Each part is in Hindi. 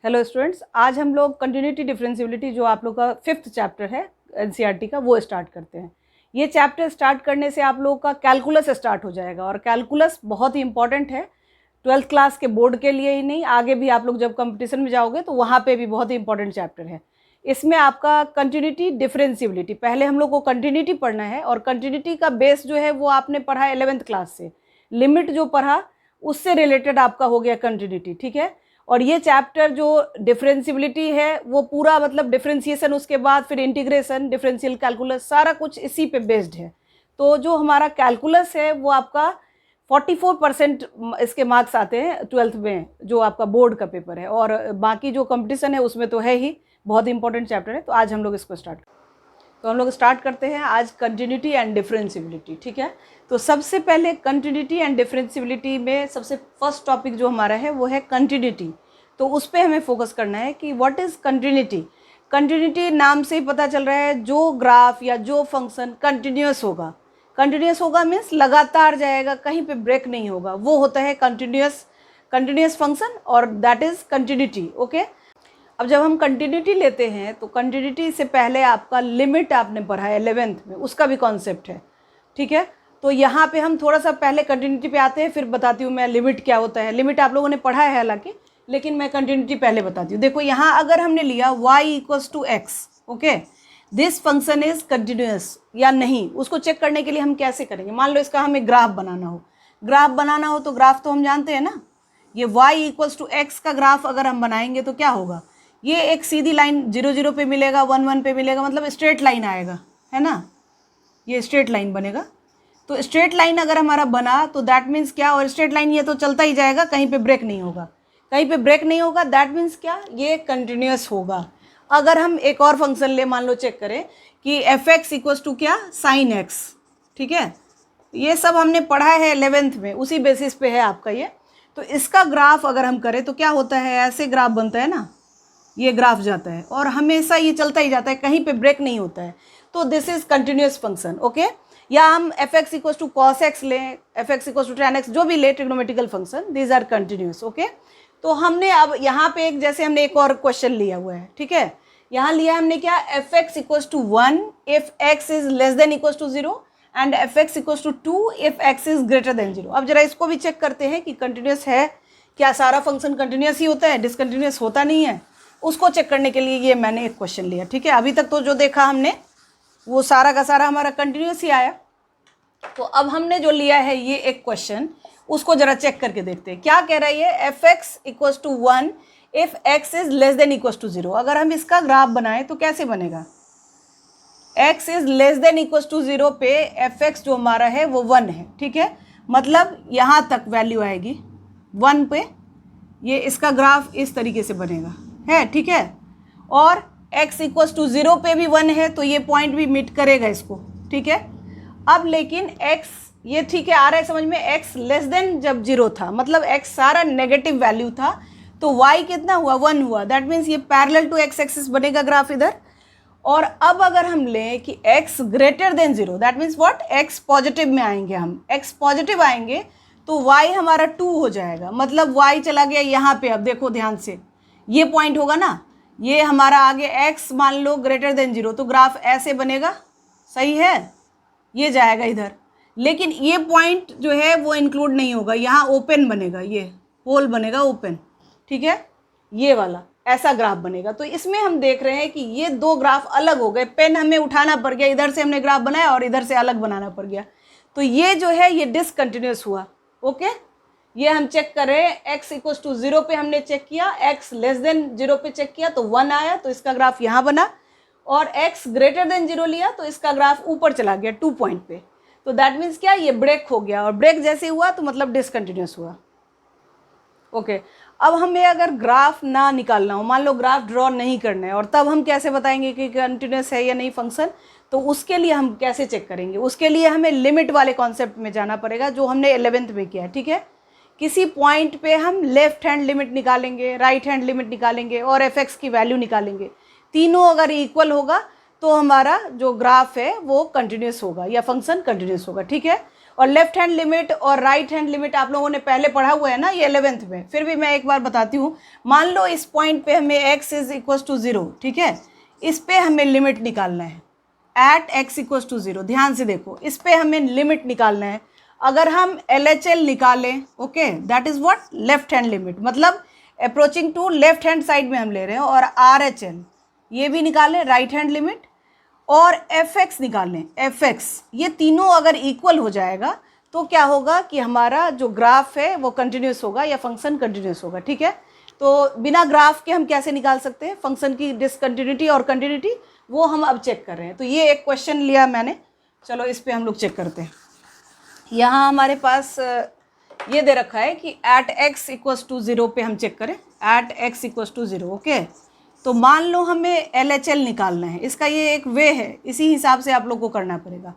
हेलो स्टूडेंट्स, आज हम लोग कंटिन्यूटी डिफरेंशियबिलिटी जो आप लोग का 5th चैप्टर है एनसीईआरटी का वो स्टार्ट करते हैं। ये चैप्टर स्टार्ट करने से आप लोगों का कैलकुलस स्टार्ट हो जाएगा और कैलकुलस बहुत ही इंपॉर्टेंट है 12th क्लास के बोर्ड के लिए ही नहीं, आगे भी आप लोग जब कंपटीशन में जाओगे तो वहाँ पे भी बहुत ही इंपॉर्टेंट चैप्टर है। इसमें आपका कंटिन्यूटी डिफरेंशियबिलिटी, पहले हम लोग को कंटिन्यूटी पढ़ना है और कंटिन्यूटी का बेस जो है वो आपने पढ़ा 11th क्लास से, लिमिट जो पढ़ा उससे रिलेटेड आपका हो गया कंटिन्यूटी, ठीक है। और ये चैप्टर जो डिफरेंशियबिलिटी है वो पूरा मतलब डिफरेंशिएशन, उसके बाद फिर इंटीग्रेशन, डिफरेंशियल कैलकुलस, सारा कुछ इसी पे बेस्ड है। तो जो हमारा कैलकुलस है वो आपका 44% इसके मार्क्स आते हैं 12th में, जो आपका बोर्ड का पेपर है, और बाकी जो कंपटीशन है उसमें तो है ही, बहुत इंपॉर्टेंट चैप्टर है। तो आज हम लोग इसको तो हम लोग स्टार्ट करते हैं आज कंटिन्यूटी एंड डिफरेंशियबिलिटी, ठीक है। तो सबसे पहले कंटिन्यूटी एंड डिफरेंशियबिलिटी में सबसे फर्स्ट टॉपिक जो हमारा है वो है कंटिन्यूटी। तो उस पर हमें फोकस करना है कि व्हाट इज़ कंटिन्यूटी। कंटिन्यूटी नाम से ही पता चल रहा है, जो ग्राफ या जो फंक्शन कंटिन्यूस होगा, कंटिन्यूस होगा मीन्स लगातार जाएगा, कहीं पे ब्रेक नहीं होगा, वो होता है कंटिन्यूस फंक्शन, और दैट इज़ कंटिन्यूटी, ओके। अब जब हम कंटिन्यूटी लेते हैं तो कंटिन्यूटी से पहले आपका लिमिट आपने पढ़ा है 11th में, उसका भी कॉन्सेप्ट है, ठीक है। तो यहाँ पे हम थोड़ा सा पहले कंटिन्यूटी पे आते हैं, फिर बताती हूँ मैं लिमिट क्या होता है। लिमिट आप लोगों ने पढ़ा है हालांकि, लेकिन मैं कंटिन्यूटी पहले बताती हूँ। देखो यहाँ अगर हमने लिया y = x, okay, this function is continuous या नहीं, उसको चेक करने के लिए हम कैसे करेंगे। मान लो इसका हमें ग्राफ बनाना हो, तो ग्राफ तो हम जानते हैं ना, ये y = x का ग्राफ अगर हम बनाएंगे तो क्या होगा, ये एक सीधी लाइन 0 0 पे मिलेगा, 1 1 पे मिलेगा, मतलब स्ट्रेट लाइन आएगा, है ना, ये स्ट्रेट लाइन बनेगा। तो स्ट्रेट लाइन अगर हमारा बना तो दैट मीन्स क्या, और स्ट्रेट लाइन ये तो चलता ही जाएगा, कहीं पे ब्रेक नहीं होगा, दैट मीन्स क्या, ये कंटिन्यूस होगा। अगर हम एक और फंक्शन ले, मान लो चेक करें कि fx = क्या, sin x, ठीक है। ये सब हमने पढ़ा है 11th में, उसी बेसिस पे है आपका ये। तो इसका ग्राफ अगर हम करें तो क्या होता है, ऐसे ग्राफ बनता है ना, ये ग्राफ जाता है और हमेशा ये चलता ही जाता है, कहीं पे ब्रेक नहीं होता है। तो this is continuous function, okay. या हम fx = cos x लें, fx = tan x, जो भी ले trigonometrical function, these are continuous, okay. तो हमने अब यहाँ पे एक, जैसे हमने एक और क्वेश्चन लिया हुआ है, ठीक है। यहाँ लिया हमने क्या, fx = 1 if x is less than equals to 0 and fx = 2 if x is greater than 0। अब जरा इसको भी चेक करते हैं कि कंटिन्यूस है क्या, सारा फंक्शन कंटिन्यूस ही होता है, डिसकंटिन्यूस होता नहीं है, उसको चेक करने के लिए ये मैंने एक क्वेश्चन लिया, ठीक है। अभी तक तो जो देखा हमने वो सारा का सारा हमारा कंटिन्यूस ही आया। तो अब हमने जो लिया है ये एक क्वेश्चन, उसको जरा चेक करके देखते हैं क्या कह रहा है ये, fx = 1 if x is less than equals to 0। अगर हम इसका ग्राफ बनाएं तो कैसे बनेगा, x is less than equals to 0 पे fx जो हमारा है वो 1 है, ठीक है। मतलब यहाँ तक वैल्यू आएगी 1 पे, ये इसका ग्राफ इस तरीके से बनेगा, है, ठीक है। और x = 0 पे भी 1 है, तो ये पॉइंट भी मीट करेगा इसको, ठीक है। अब लेकिन x, ये ठीक है, आ रहा है समझ में, x लेस देन जब 0 था, मतलब x सारा नेगेटिव वैल्यू था, तो y कितना हुआ, 1 हुआ, दैट मीन्स ये पैरेलल टू x एक्सिस बनेगा ग्राफ इधर। और अब अगर हम लें कि x greater than 0, that means what, x positive में आएंगे, हम x पॉजिटिव आएंगे तो y हमारा 2 हो जाएगा, मतलब y चला गया यहाँ पे। अब देखो ध्यान से, ये पॉइंट होगा ना, ये हमारा आगे x मान लो ग्रेटर देन 0, तो ग्राफ ऐसे बनेगा, सही है, ये जाएगा इधर। लेकिन ये पॉइंट जो है वो इंक्लूड नहीं होगा, यहाँ ओपन बनेगा, ये पोल बनेगा ओपन, ठीक है, ये वाला ऐसा ग्राफ बनेगा। तो इसमें हम देख रहे हैं कि ये दो ग्राफ अलग हो गए, पेन हमें उठाना पड़ गया, इधर से हमने ग्राफ बनाया और इधर से अलग बनाना पड़ गया, तो ये जो है ये डिसकंटिन्यूस हुआ, ओके। ये हम चेक कर रहे हैं, x = 0 पे हमने चेक किया, x लेस देन 0 पे चेक किया तो 1 आया, तो इसका ग्राफ यहाँ बना, और x ग्रेटर देन 0 लिया तो इसका ग्राफ ऊपर चला गया 2 पॉइंट पे। तो दैट मीन्स क्या, ये ब्रेक हो गया, और ब्रेक जैसे हुआ तो मतलब डिसकंटिन्यूस हुआ, ओके। अब हमें अगर ग्राफ ना निकालना हो, मान लो ग्राफ ड्रॉ नहीं करना है, और तब हम कैसे बताएंगे कि कंटिन्यूस है या नहीं फंक्शन, तो उसके लिए हम कैसे चेक करेंगे, उसके लिए हमें लिमिट वाले कॉन्सेप्ट में जाना पड़ेगा, जो हमने 11th में किया है, ठीक है। किसी पॉइंट पे हम लेफ्ट हैंड लिमिट निकालेंगे, राइट हैंड लिमिट निकालेंगे और fx की वैल्यू निकालेंगे, तीनों अगर इक्वल होगा तो हमारा जो ग्राफ है वो कंटिन्यूस होगा या फंक्शन कंटिन्यूस होगा, ठीक है। और लेफ्ट हैंड लिमिट और राइट हैंड लिमिट आप लोगों ने पहले पढ़ा हुआ है ना, ये 11th में, फिर भी मैं एक बार बताती हूँ। मान लो इस पॉइंट पे हमें x इज इक्वल टू 0, ठीक है, इस पे हमें लिमिट निकालना है एट x इक्वल टू 0। ध्यान से देखो, इस पे हमें लिमिट निकालना है। अगर हम LHL निकालें, okay, that is what, left hand limit, मतलब approaching to left hand side में हम ले रहे हैं, और RHL ये भी निकालें, राइट हैंड लिमिट, और fx निकालें, fx, ये तीनों अगर इक्वल हो जाएगा तो क्या होगा कि हमारा जो ग्राफ है वो कंटिन्यूस होगा या फंक्शन कंटिन्यूस होगा, ठीक है। तो बिना ग्राफ के हम कैसे निकाल सकते हैं फंक्शन की डिसकंटिन्यूटी और कंटिन्यूटी, वो हम अब चेक कर रहे हैं। तो ये एक क्वेश्चन लिया मैंने, चलो इस पे हम लोग चेक करते हैं। यहाँ हमारे पास ये दे रखा है कि एट x इक्वल्स टू 0 पे हम चेक करें, at x equals to 0, okay. तो मान लो हमें LHL निकालना है, इसका ये एक वे है, इसी हिसाब से आप लोग को करना पड़ेगा।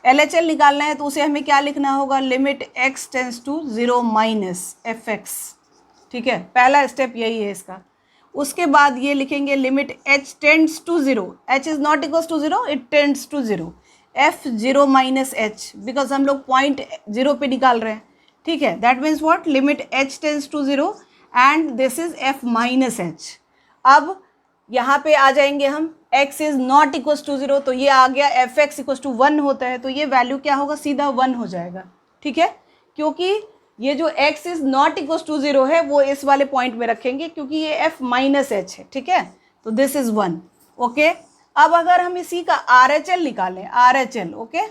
LHL निकालना है तो उसे हमें क्या लिखना होगा, limit x tends to 0 minus fx, ठीक है, पहला स्टेप यही है इसका। उसके बाद ये लिखेंगे limit h tends to 0, h is not equals to 0, it tends to 0, f 0 minus h, because हम लोग पॉइंट 0 पे निकाल रहे हैं, ठीक है। That means what, limit h tends to 0 and this is f minus h। अब यहाँ पे आ जाएंगे हम, x is not equals to 0, तो ये आ गया fx इक्वल्स टू 1 होता है, तो ये वैल्यू क्या होगा, सीधा 1 हो जाएगा, ठीक है। क्योंकि ये जो x is not equals to 0 है वो इस वाले पॉइंट में रखेंगे, क्योंकि ये f माइनस h है, ठीक है। तो दिस इज़ 1, ओके। अब अगर हम इसी का RHL निकालें, RHL, ओके,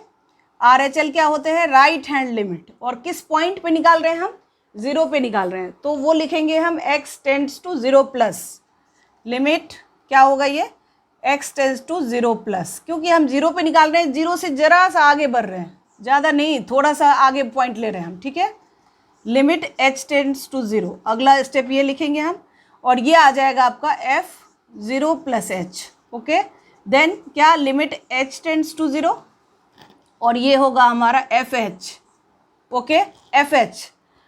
RHL क्या होते हैं, राइट हैंड लिमिट, और किस पॉइंट पे निकाल रहे हैं हम, 0 पे निकाल रहे हैं, तो वो लिखेंगे हम x tends to 0 plus, limit क्या होगा ये, x टेंड्स टू 0 प्लस, क्योंकि हम 0 पे निकाल रहे हैं, 0 से जरा सा आगे बढ़ रहे हैं, ज़्यादा नहीं, थोड़ा सा आगे पॉइंट ले रहे हैं हम, ठीक है। लिमिट h टेंड्स टू 0, अगला स्टेप ये लिखेंगे हम, और ये आ जाएगा आपका f 0 plus h, okay. Then क्या, लिमिट h टेंड्स टू 0, और ये होगा हमारा fh, ओके, fh।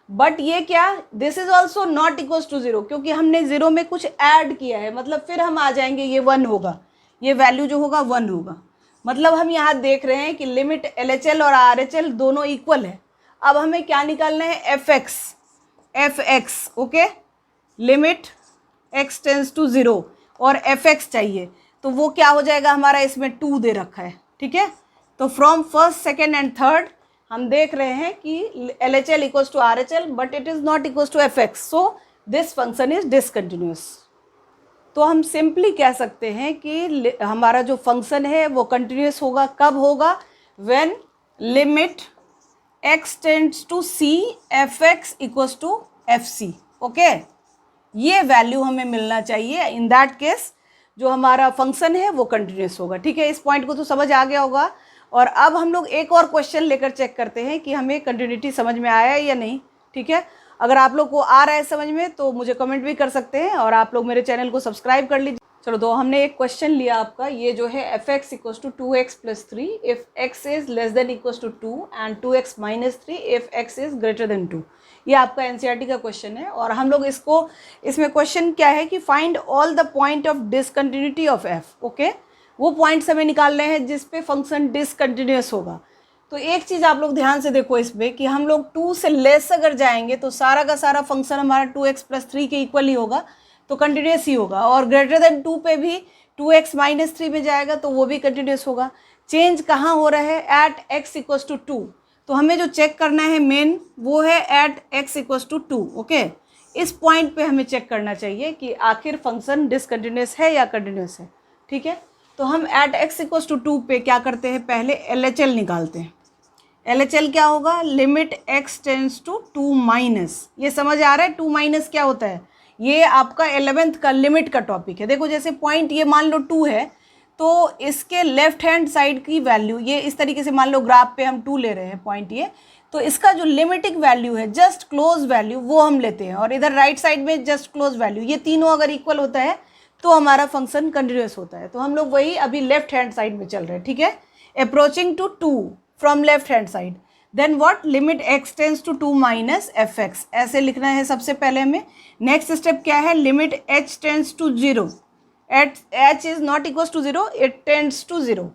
बट ये क्या, this is also not equals to 0, क्योंकि हमने 0 में कुछ ऐड किया है, मतलब फिर हम आ जाएंगे, ये 1 होगा, ये वैल्यू जो होगा 1 होगा। मतलब हम यहाँ देख रहे हैं कि लिमिट LHL और RHL दोनों इक्वल है। अब हमें क्या निकालना है, fx, okay, limit x tends to 0 और fx चाहिए, तो वो क्या हो जाएगा हमारा, इसमें 2 दे रखा है, ठीक है। तो from first, second and third हम देख रहे हैं कि LHL equals to RHL, but it is not equals to fx, so this function is discontinuous. तो हम सिंपली कह सकते हैं कि हमारा जो फंक्शन है वो कंटिन्यूस होगा, कब होगा, when limit x tends to c fx equals to fc, okay. ये वैल्यू हमें मिलना चाहिए, इन दैट केस जो हमारा फंक्शन है वो कंटिन्यूस होगा, ठीक है। इस पॉइंट को तो समझ आ गया होगा। और अब हम लोग एक और क्वेश्चन लेकर चेक करते हैं कि हमें कंटिन्यूटी समझ में आया है या नहीं, ठीक है। अगर आप लोग को आ रहा है समझ में तो मुझे कमेंट भी कर सकते हैं, और आप लोग मेरे चैनल को सब्सक्राइब कर लीजिए। चलो, तो हमने एक क्वेश्चन लिया आपका, ये जो है fx equals to 2x plus 3 if x is less than equals to 2 and 2x minus 3 if x is greater than 2। ये आपका NCERT का क्वेश्चन है, और हम लोग इसमें क्वेश्चन क्या है कि find all the point of discontinuity of f, okay. वो पॉइंट्स हमें निकालने हैं जिस पे फंक्शन डिसकंटिन्यूस होगा। तो एक चीज़ आप लोग ध्यान से देखो इसमें कि हम लोग 2 से लेस अगर जाएंगे तो सारा का सारा फंक्शन हमारा 2x प्लस 3 के इक्वल ही होगा, तो कंटिन्यूस ही होगा। और ग्रेटर देन 2 पे भी 2x माइनस 3 में जाएगा तो वो भी कंटिन्यूस होगा। चेंज कहाँ हो रहा है, एट x इक्वल्स टू 2। तो हमें जो चेक करना है मेन वो है at x equals to 2, okay. इस पॉइंट पे हमें चेक करना चाहिए कि आखिर फंक्शन डिसकंटिन्यूस है या कंटिन्यूस है, ठीक है। तो हम एट x इक्वल्स टू 2 पे क्या करते हैं, पहले LHL निकालते हैं। LHL क्या होगा, limit x tends to 2 minus, ये समझ आ रहा है 2 माइनस क्या होता है, ये आपका 11th का लिमिट का टॉपिक है। देखो जैसे पॉइंट ये मान लो 2 है, तो इसके लेफ्ट हैंड साइड की वैल्यू ये इस तरीके से, मान लो ग्राफ पे हम 2 ले रहे हैं पॉइंट ये, तो इसका जो लिमिटिंग वैल्यू है, जस्ट क्लोज वैल्यू, वो हम लेते हैं, और इधर राइट साइड में जस्ट क्लोज वैल्यू, ये तीनों अगर इक्वल होता है तो हमारा फंक्शन कंटिन्यूस होता है। तो हम लोग वही अभी लेफ्ट हैंड साइड में चल रहे हैं, ठीक है, approaching to 2 from left hand side. Then what, limit x tends to 2 minus fx, ऐसे लिखना है सबसे पहले हमें। नेक्स्ट स्टेप क्या है, limit h tends to 0, h is not equals to 0, it tends to 0,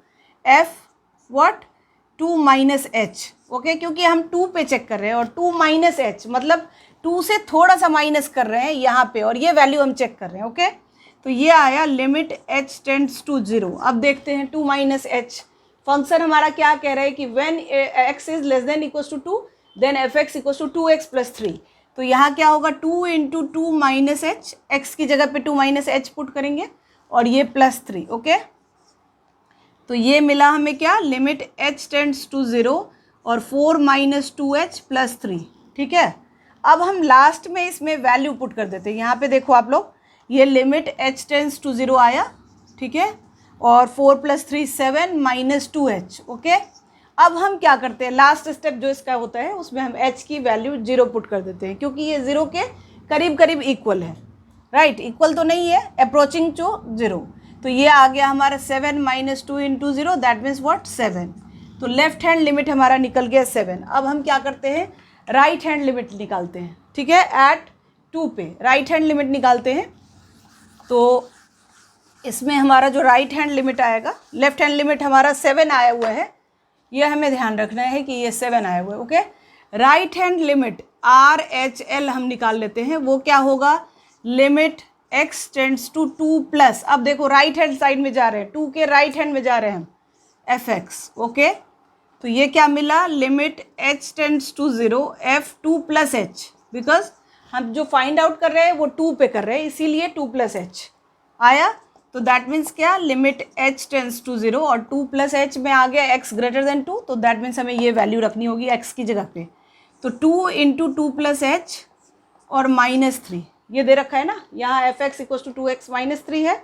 f what 2 minus h, okay, क्योंकि हम 2 पे चेक कर रहे हैं और 2 माइनस एच मतलब 2 से थोड़ा सा माइनस कर रहे हैं यहाँ पे, और ये वैल्यू हम चेक कर रहे हैं। ओके, तो ये आया लिमिट एच टेंड्स टू 0। अब देखते हैं 2 माइनस एच फंक्शन हमारा क्या कह रहा है कि when x is less than equals to 2 then f x equals to 2x + 3। तो यहाँ क्या होगा 2 × 2 माइनस एच, एक्स की जगह पे 2 माइनस एच पुट करेंगे और ये +3। ओके, तो ये मिला हमें क्या, लिमिट h टेंड्स टू 0 और 4 - 2h + 3। ठीक है, अब हम लास्ट में इसमें वैल्यू पुट कर देते हैं। यहाँ पे देखो आप लोग, ये लिमिट h टेंड्स टू 0 आया, ठीक है, और 4 + 3 7 - 2h। ओके, अब हम क्या करते हैं, लास्ट स्टेप जो इसका होता है उसमें हम h की वैल्यू 0 पुट कर देते हैं, क्योंकि ये 0 के करीब करीब इक्वल है, राइट, इक्वल तो नहीं है, अप्रोचिंग टू 0। तो ये आ गया हमारा 7 - 2 × 0, दैट मीन्स व्हाट, 7। तो लेफ्ट हैंड लिमिट हमारा निकल गया 7। अब हम क्या करते हैं, राइट हैंड लिमिट निकालते हैं। ठीक है, एट 2 पे राइट हैंड लिमिट निकालते हैं। तो इसमें हमारा जो राइट हैंड लिमिट आएगा, लेफ्ट हैंड लिमिट हमारा 7 आया हुआ है, ये हमें ध्यान रखना है कि ये 7 आया हुआ है। Okay, right hand limit RHL हम निकाल लेते हैं। वो क्या होगा, लिमिट x टेंड्स टू 2+, अब देखो राइट हैंड साइड में जा रहे हैं, 2 के राइट हैंड में जा रहे हैं हम, fx। ओके, तो ये क्या मिला, limit h tends to 0 f2 + h, because हम जो फाइंड आउट कर रहे हैं वो 2 पे कर रहे हैं, इसीलिए 2 + h आया। तो दैट मीन्स क्या, लिमिट h टेंड्स टू 0 और 2 + h में आ गया x > 2, तो दैट मीन्स हमें ये वैल्यू रखनी होगी x की जगह पे। तो 2 × 2 + h और -3 ये दे रखा है ना, यहाँ f(x) = 2x - 3 है,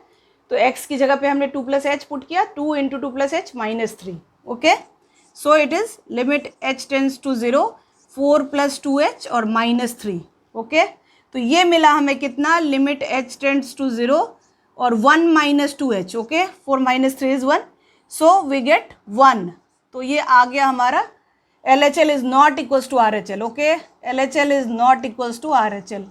तो x की जगह पे हमने 2 + h पुट किया, 2 × 2 + h -3। Okay, so it is limit h tends to 0 4 + 2h और -3। ओके, तो ये मिला हमें कितना, लिमिट h टेंड्स टू 0 और 1 - 2h। Okay, 4 - 3 is 1, so we get 1। तो ये आ गया हमारा LHL is not equals to RHL। Okay, LHL is not equals to RHL।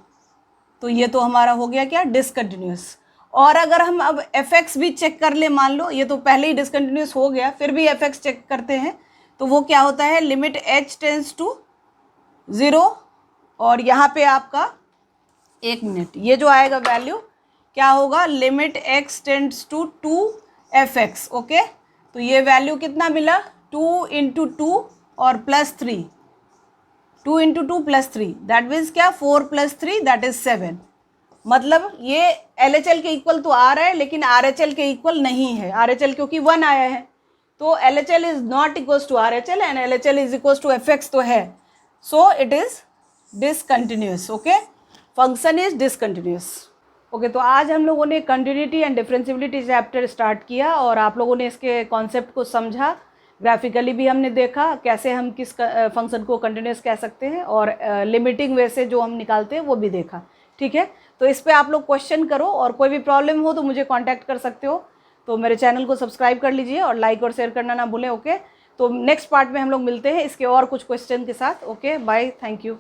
तो ये तो हमारा हो गया क्या, डिसकंटिन्यूस। और अगर हम अब fx भी चेक कर ले, मान लो ये तो पहले ही डिसकंटिन्यूस हो गया, फिर भी fx चेक करते हैं, तो वो क्या होता है, लिमिट h टेंड्स टू 0 और यहाँ पे आपका 1 मिनट, ये जो आएगा वैल्यू क्या होगा, limit x tends to 2fx। Okay, तो ये वैल्यू कितना मिला, 2 × 2 और +3, 2 × 2 + 3, दैट मीन्स क्या, 4 + 3 दैट इज 7। मतलब ये LHL के इक्वल तो आ रहा है, लेकिन RHL के इक्वल नहीं है, RHL क्योंकि 1 आया है, तो LHL is not equals to RHL and LHL is equals to fx तो है, so it is discontinuous. Okay, function is discontinuous. Okay, तो आज हम लोगों ने continuity and differentiability chapter start किया और आप लोगों ने इसके कॉन्सेप्ट को समझा, ग्राफिकली भी हमने देखा कैसे हम किस फंक्शन को कंटिन्यूस कह सकते हैं, और लिमिटिंग वे से जो हम निकालते हैं वो भी देखा। ठीक है, तो इस पे आप लोग क्वेश्चन करो, और कोई भी प्रॉब्लम हो तो मुझे कांटेक्ट कर सकते हो। तो मेरे चैनल को सब्सक्राइब कर लीजिए और लाइक और शेयर करना ना भूलें। ओके, तो नेक्स्ट पार्ट में हम लोग मिलते हैं इसके और कुछ क्वेश्चन के साथ। Okay, bye, thank you.